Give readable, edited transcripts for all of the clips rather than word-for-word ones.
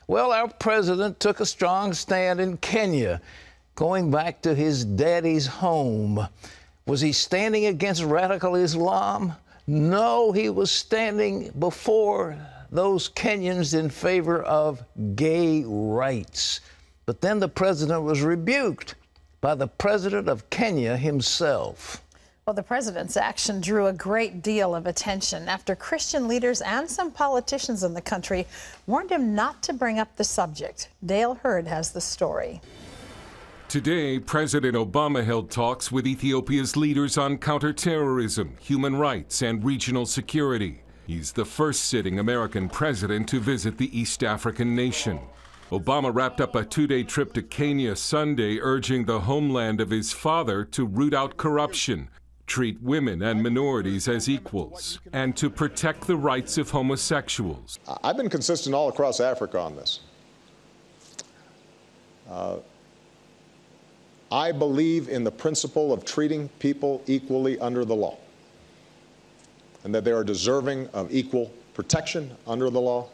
Well, our president took a strong stand in Kenya, going back to his daddy's home. Was he standing against radical Islam? No, he was standing before those Kenyans in favor of gay rights. But then the president was rebuked by the president of Kenya himself. Well, the president's action drew a great deal of attention after Christian leaders and some politicians in the country warned him not to bring up the subject. Dale Hurd has the story. Today, President Obama held talks with Ethiopia's leaders on counterterrorism, human rights, and regional security. He's the first sitting American president to visit the East African nation. Obama wrapped up a two-day trip to Kenya Sunday, urging the homeland of his father to root out corruption, treat women and minorities as equals, and to protect the rights of homosexuals. I've been consistent all across Africa on this. I believe in the principle of treating people equally under the law, and that they are deserving of equal protection under the law,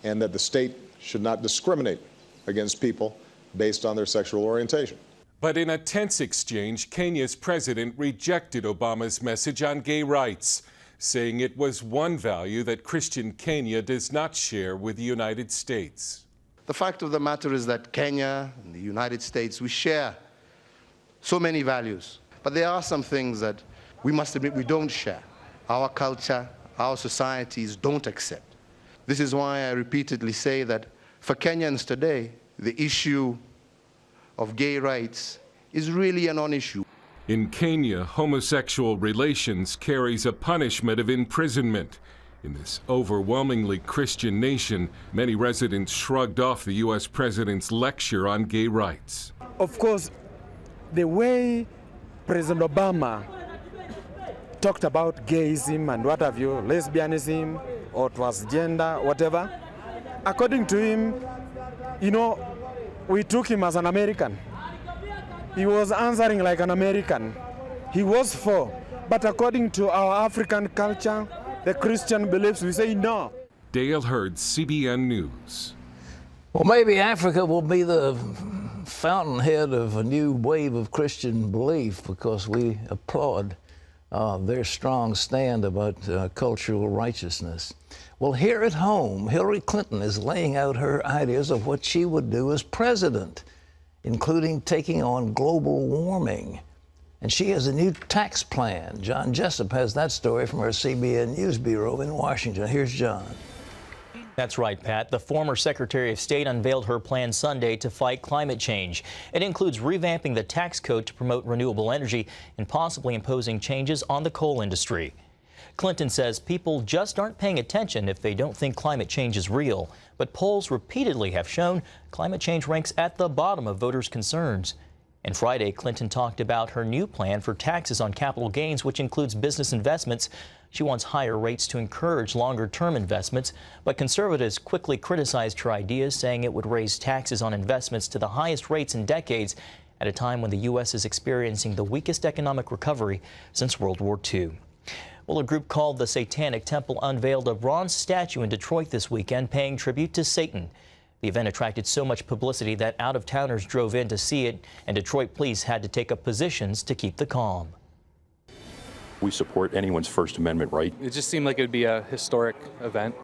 and that the state should not discriminate against people based on their sexual orientation. But in a tense exchange, Kenya's president rejected Obama's message on gay rights, saying it was one value that Christian Kenya does not share with the United States. The fact of the matter is that Kenya and the United States, we share so many values, but there are some things that we must admit we don't share. Our culture, our societies don't accept. This is why I repeatedly say that for Kenyans today, the issue of gay rights is really a non-issue. In Kenya, homosexual relations carries a punishment of imprisonment. In this overwhelmingly Christian nation, many residents shrugged off the U.S. president's lecture on gay rights. Of course, the way President Obama talked about gayism and what have you, lesbianism, or transgender, whatever, according to him, you know, we took him as an American. He was answering like an American. He was for, but according to our African culture, the Christian beliefs, we say no. Dale Hurd, CBN News. Well, maybe Africa will be the fountainhead of a new wave of Christian belief, because we applaud their strong stand about cultural righteousness. Well, here at home, Hillary Clinton is laying out her ideas of what she would do as president, including taking on global warming. And she has a new tax plan. John Jessup has that story from our CBN News Bureau in Washington. Here's John. That's right, Pat. The former Secretary of State unveiled her plan Sunday to fight climate change. It includes revamping the tax code to promote renewable energy and possibly imposing changes on the coal industry. Clinton says people just aren't paying attention if they don't think climate change is real. But polls repeatedly have shown climate change ranks at the bottom of voters' concerns. And Friday, Clinton talked about her new plan for taxes on capital gains, which includes business investments. She wants higher rates to encourage longer-term investments, but conservatives quickly criticized her ideas, saying it would raise taxes on investments to the highest rates in decades at a time when the U.S. is experiencing the weakest economic recovery since World War II. Well, a group called the Satanic Temple unveiled a bronze statue in Detroit this weekend, paying tribute to Satan. The event attracted so much publicity that out-of-towners drove in to see it, and Detroit police had to take up positions to keep the calm. We support anyone's First Amendment right. It just seemed like it would be a historic event.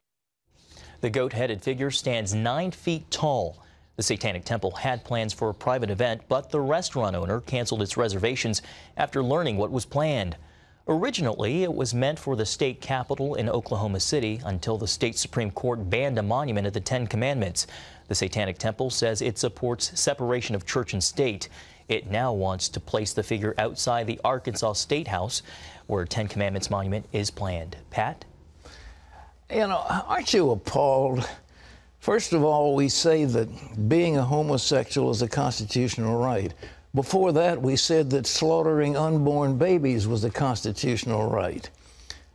The goat-headed figure stands 9 feet tall. The Satanic Temple had plans for a private event, but the restaurant owner canceled its reservations after learning what was planned. Originally, it was meant for the state capitol in Oklahoma City until the state Supreme Court banned a monument at the Ten Commandments. The Satanic Temple says it supports separation of church and state. It now wants to place the figure outside the Arkansas State House, where a Ten Commandments monument is planned. Pat? You know, aren't you appalled? First of all, we say that being a homosexual is a constitutional right. Before that, we said that slaughtering unborn babies was a constitutional right.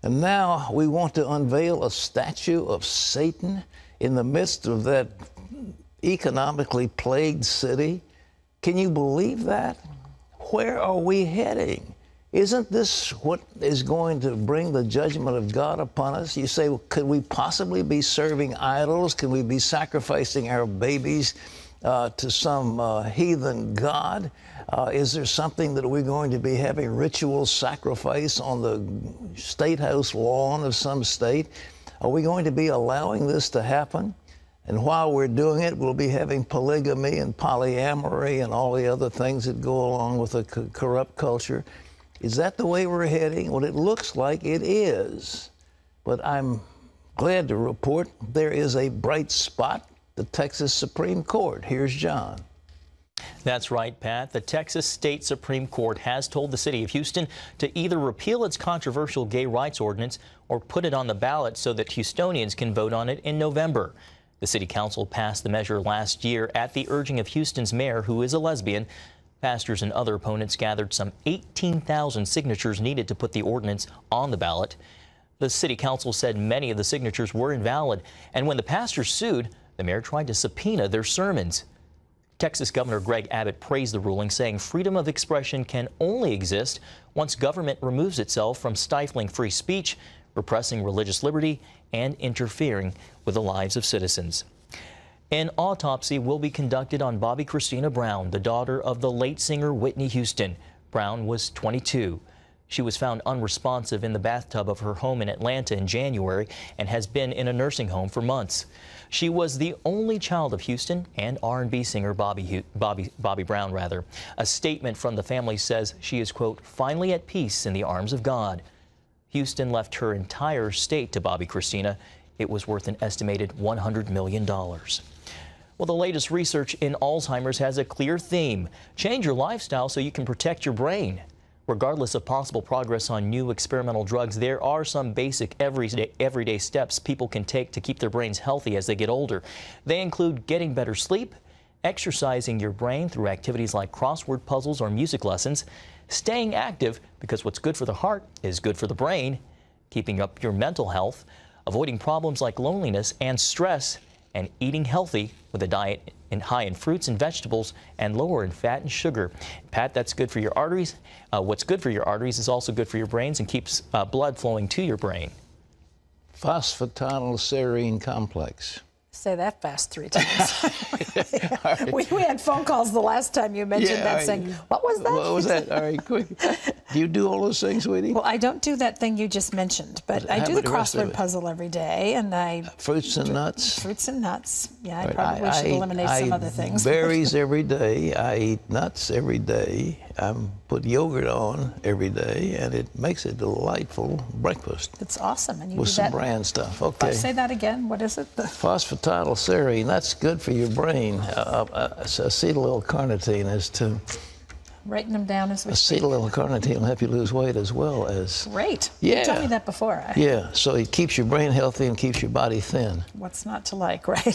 And now we want to unveil a statue of Satan in the midst of that economically plagued city. Can you believe that? Where are we heading? Isn't this what is going to bring the judgment of God upon us? You say, well, could we possibly be serving idols? Could we be sacrificing our babies to some heathen god? Is there something that we're going to be having ritual sacrifice on the state house lawn of some state? Are we going to be allowing this to happen? And while we're doing it, we'll be having polygamy and polyamory and all the other things that go along with a corrupt culture. Is that the way we're heading? Well, it looks like it is. But I'm glad to report there is a bright spot, the Texas Supreme Court. Here's John. That's right, Pat. The Texas State Supreme Court has told the city of Houston to either repeal its controversial gay rights ordinance or put it on the ballot so that Houstonians can vote on it in November. The city council passed the measure last year at the urging of Houston's mayor, who is a lesbian. Pastors and other opponents gathered some 18,000 signatures needed to put the ordinance on the ballot. The city council said many of the signatures were invalid, and when the pastors sued, the mayor tried to subpoena their sermons. Texas Governor Greg Abbott praised the ruling, saying freedom of expression can only exist once government removes itself from stifling free speech, repressing religious liberty, and interfering with the lives of citizens. An autopsy will be conducted on Bobby Christina Brown, the daughter of the late singer Whitney Houston. Brown was 22. She was found unresponsive in the bathtub of her home in Atlanta in January and has been in a nursing home for months. She was the only child of Houston and R&B singer Bobby Brown. A statement from the family says she is, quote, finally at peace in the arms of God. Houston left her entire estate to Bobby Christina. It was worth an estimated $100 million. Well, the latest research in Alzheimer's has a clear theme. Change your lifestyle so you can protect your brain. Regardless of possible progress on new experimental drugs, there are some basic everyday steps people can take to keep their brains healthy as they get older. They include getting better sleep, exercising your brain through activities like crossword puzzles or music lessons, staying active because what's good for the heart is good for the brain, keeping up your mental health, avoiding problems like loneliness and stress, and eating healthy with a diet high in fruits and vegetables and lower in fat and sugar. Pat, that's good for your arteries. What's good for your arteries is also good for your brains and keeps blood flowing to your brain. Phosphatidylserine complex. Say that fast 3 times. we had phone calls the last time you mentioned that saying, what was that? What was that? All right, quick. Do you do all those things, sweetie? Well, I don't do that thing you just mentioned, but I do the crossword puzzle every day, and I... Fruits and nuts? Fruits and nuts. Yeah, I probably should eliminate some other things. Berries every day. I eat nuts every day. I put yogurt on every day, and it makes a delightful breakfast. It's awesome. And you with do some that, bran stuff. Okay. Say that again. What is it? Phosphatidylserine. That's good for your brain. Acetyl-L-carnitine is to... Writing them down as we speak. Acetyl-L-carnitine will help you lose weight as well as... Great. Yeah. You told me that before. Yeah, so it keeps your brain healthy and keeps your body thin. What's not to like, right?